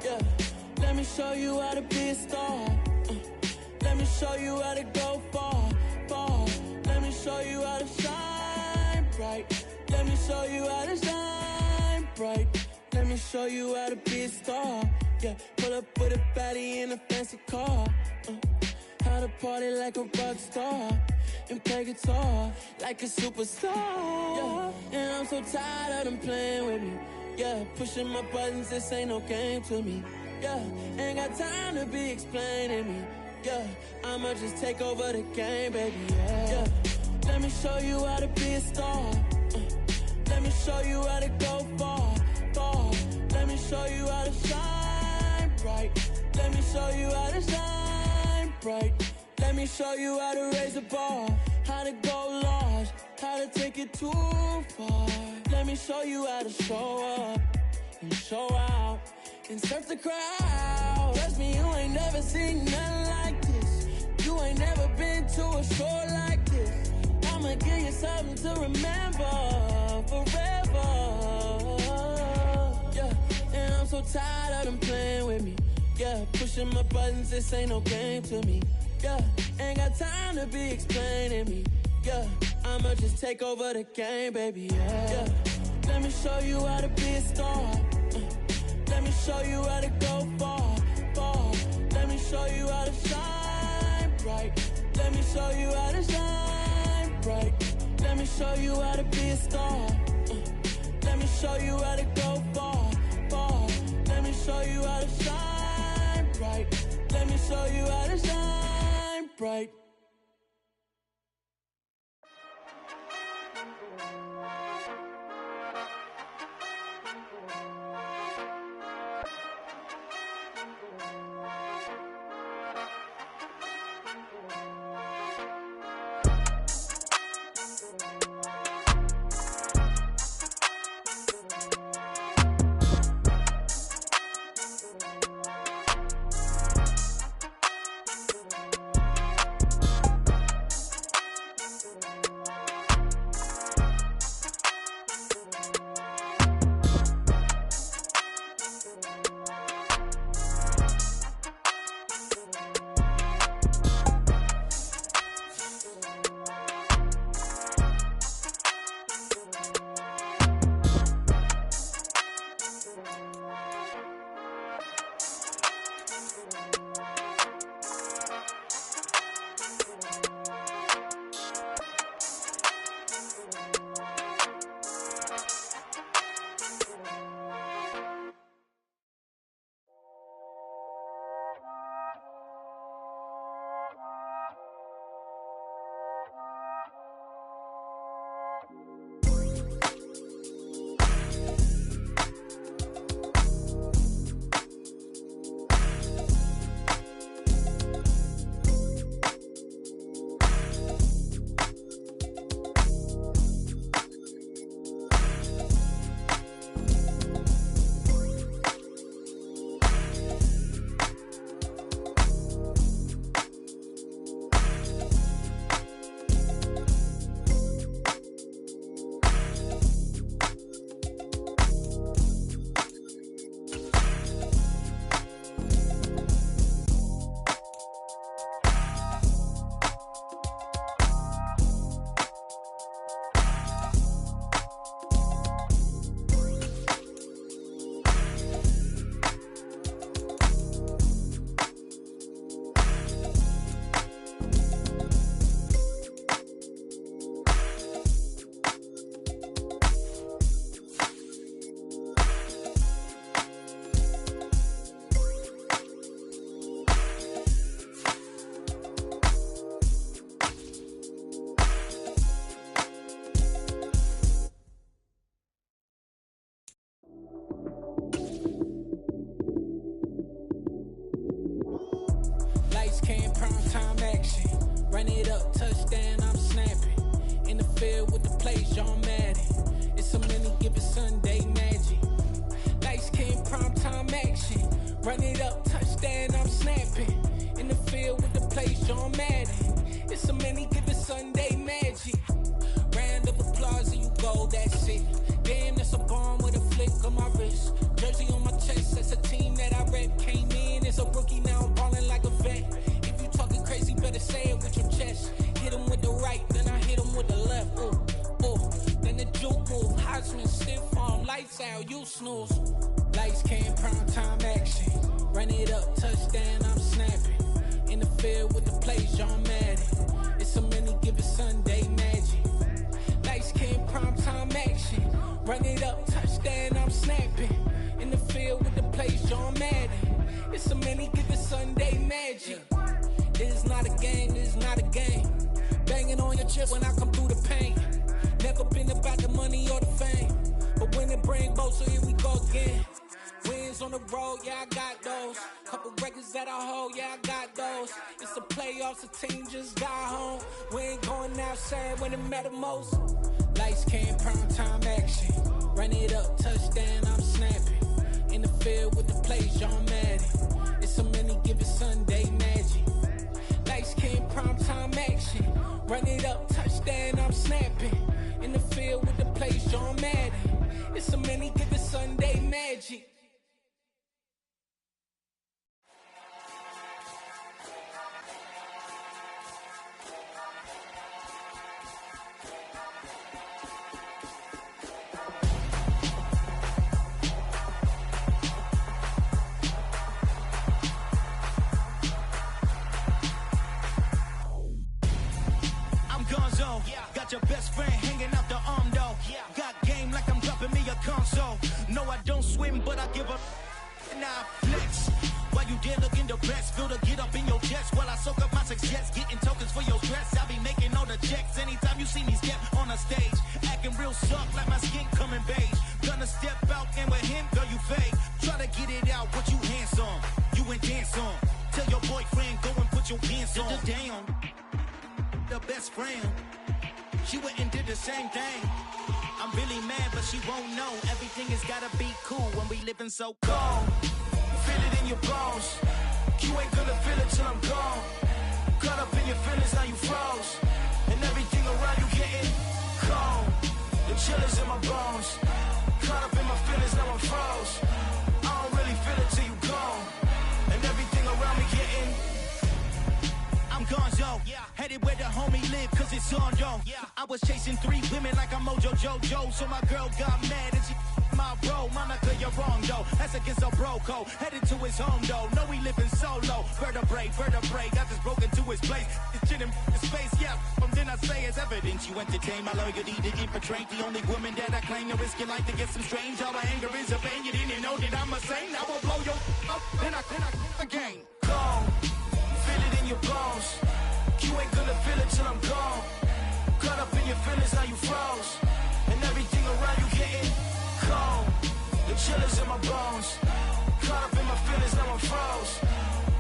Yeah, let me show you how to be a star. Let me show you how to go far, far. Let me show you how to shine bright. Let me show you how to shine bright. Let me show you how to be a star. Yeah, pull up with a baddie in a fancy car. How to party like a rock star and play guitar like a superstar. Yeah, and I'm so tired of them playing with me. Yeah, pushing my buttons, this ain't no game to me. Yeah, ain't got time to be explaining me. Yeah, I'ma just take over the game, baby. Yeah, let me show you how to be a star. Let me show you how to go far, far. Let me show you how to shine bright. Let me show you how to shine bright. Let me show you how to raise the bar, how to go large, how to take it too far. Let me show you how to show up and show out and surf the crowd. Trust me, you ain't never seen nothing like this. You ain't never been to a show like this. I'ma give you something to remember forever. Yeah, and I'm so tired of them playing with me. Yeah, pushing my buttons, this ain't no game to me. Yeah, ain't got time to be explaining me. Yeah, I'ma just take over the game, baby. Yeah, let me show you how to be a star. Let me show you how to go far, far. Let me show you how to shine bright. Let me show you how to shine bright. Let me show you how to be a star. Let me show you how to go far, far. Let me show you how to shine bright. Let me show you how to shine bright. Run it up, touchdown, I'm snapping. In the field with the plays, John Madden. It's a many given Sunday magic. Lights came prime time action. Run it up, touchdown, I'm snapping. In the field with the plays, John Madden. It's a many given Sunday magic. Round of applause and you go, that's it. Damn, that's a bomb with a flick on my wrist. Jersey on my chest, that's a team that I read. Jasmine, stiff farm, lights out, you snooze. Lights came, prime time action. Run it up, touchdown, I'm snapping. In the field with the plays, John Madden. It's a many given Sunday magic. Lights came, prime time action. Run it up, touchdown, I'm snapping. In the field with the plays, John Madden. It's a many given Sunday magic. It is not a game, it is not a game. Banging on your chest when I come through the pain. Never been about the money or the fame. But when it bring both, so here we go again. Wins on the road, yeah, I got those. Couple records that I hold, yeah, I got those. It's the playoffs, the team just got home. We ain't going outside when it matter most. Lights came, prime time action. Run it up, touchdown, I'm snapping. In the field with the plays, John Madden. It's a many given Sunday magic. Lights came, prime time action. Run it up, touchdown, I'm snapping. In the field with the plays, John Madden. It's a many given Sunday magic. Got your best friend hanging out the arm though. Got game like I'm dropping me a console. No, I don't swim, but I give up. Nah, flex. While you there looking the best, feel the get up in your chest while I soak up my success. Getting tokens for your stress. I be making all the checks anytime you see me step on the stage. Acting real soft like my skin coming beige. Gonna step out and with him, girl, you fade. Try to get it out, what you hands on. You ain't dance on. Tell your boyfriend, go and put your pants on. Down. The best friend. She went and did the same thing. I'm really mad, but she won't know. Everything has gotta be cool when we living so cold. Feel it in your bones. You ain't gonna feel it till I'm gone. Caught up in your feelings, now you froze. And everything around you getting cold. The chill is in my bones. Caught up in my feelings, now I'm froze. I don't really feel it till you gone. And everything around me getting I'm gonzo, headed where the homie live, cause it's on, yo. I was chasing 3 women like I'm Mojo Jojo, so my girl got mad and she my bro. Monica, you're wrong, though. That's against a bro code. Headed to his home, though. No, he living solo. Vertebrae, I just broke into his place. It's shit in his face, yeah. Then I say it's evidence you entertain my loyalty to infiltrate. The only woman that I claim to risk your life to get some strange. All my anger is a pain. You didn't know that I'm a saint. I will blow your up, then I again. Gone. Feel it in your bones. You ain't gonna feel it till I'm gone. Caught up in your feelings, now you froze. And everything around you getting cold. The chill is in my bones. Caught up in my feelings, now I'm froze.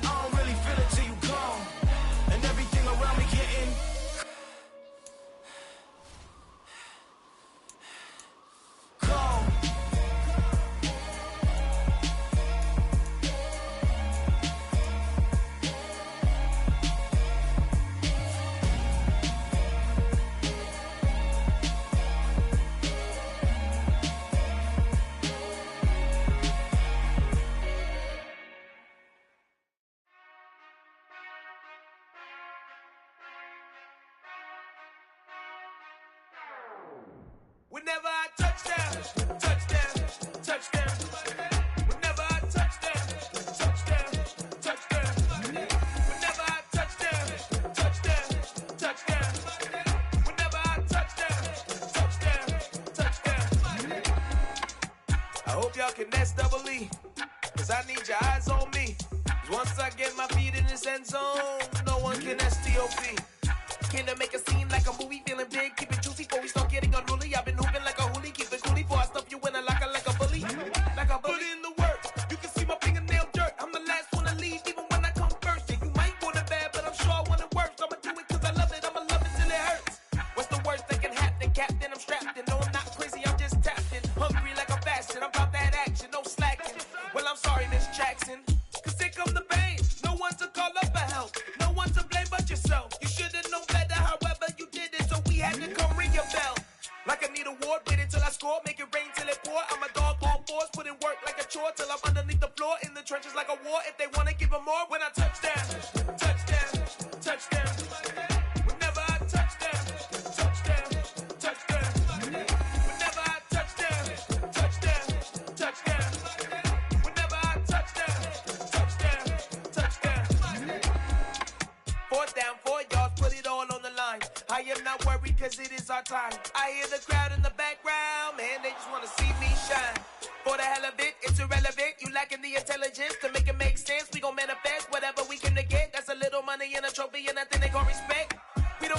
I don't really feel it till you gone. And everything around me getting cold. Whenever I touchdown, touchdown, touchdown. Whenever I touchdown, touchdown, touchdown. Whenever I touchdown, touchdown, touchdown. Whenever I touchdown, touchdown, touchdown. I hope y'all can nest double E, cause I need your eyes on me. Cause once I get my feet in this end zone, no one can STOP. Can I make a scene like a movie, feeling big, keep it juicy before we start getting unruly. I've been hooping like a hoolie, keep it coolie before I stuff you in a locker like a bully. Like a bully. Put in the work, you can see my fingernail dirt. I'm the last one to leave, even when I come first. Yeah, you might want it bad, but I'm sure I want it worse. I'ma do it cause I love it, I'ma love it till it hurts. What's the worst that can happen, Captain? I'm strapped in, no I'm not crazy, I'm just tapped in. Hungry like I'm fasting, I'm about that action, no slacking. Well, I'm sorry, Miss Jackson, cause here come the pain. No one to call up for help, no one to blame but yourself. You should've known better, however you did it, so we had to come ring your bell. Like I need a ward, wait until I score, make it rain till it pour. I'm a dog on force, put in work like a chore till I'm underneath the floor, in the trenches like a war. If they wanna give them more, when I touchdown, touchdown, touchdown. Whenever I touchdown, touchdown, touchdown. Whenever I touchdown, not worry, cause it is our time. I hear the crowd in the background, man, they just wanna see me shine. For the hell of it, it's irrelevant. You lacking the intelligence to make it make sense. We gon' manifest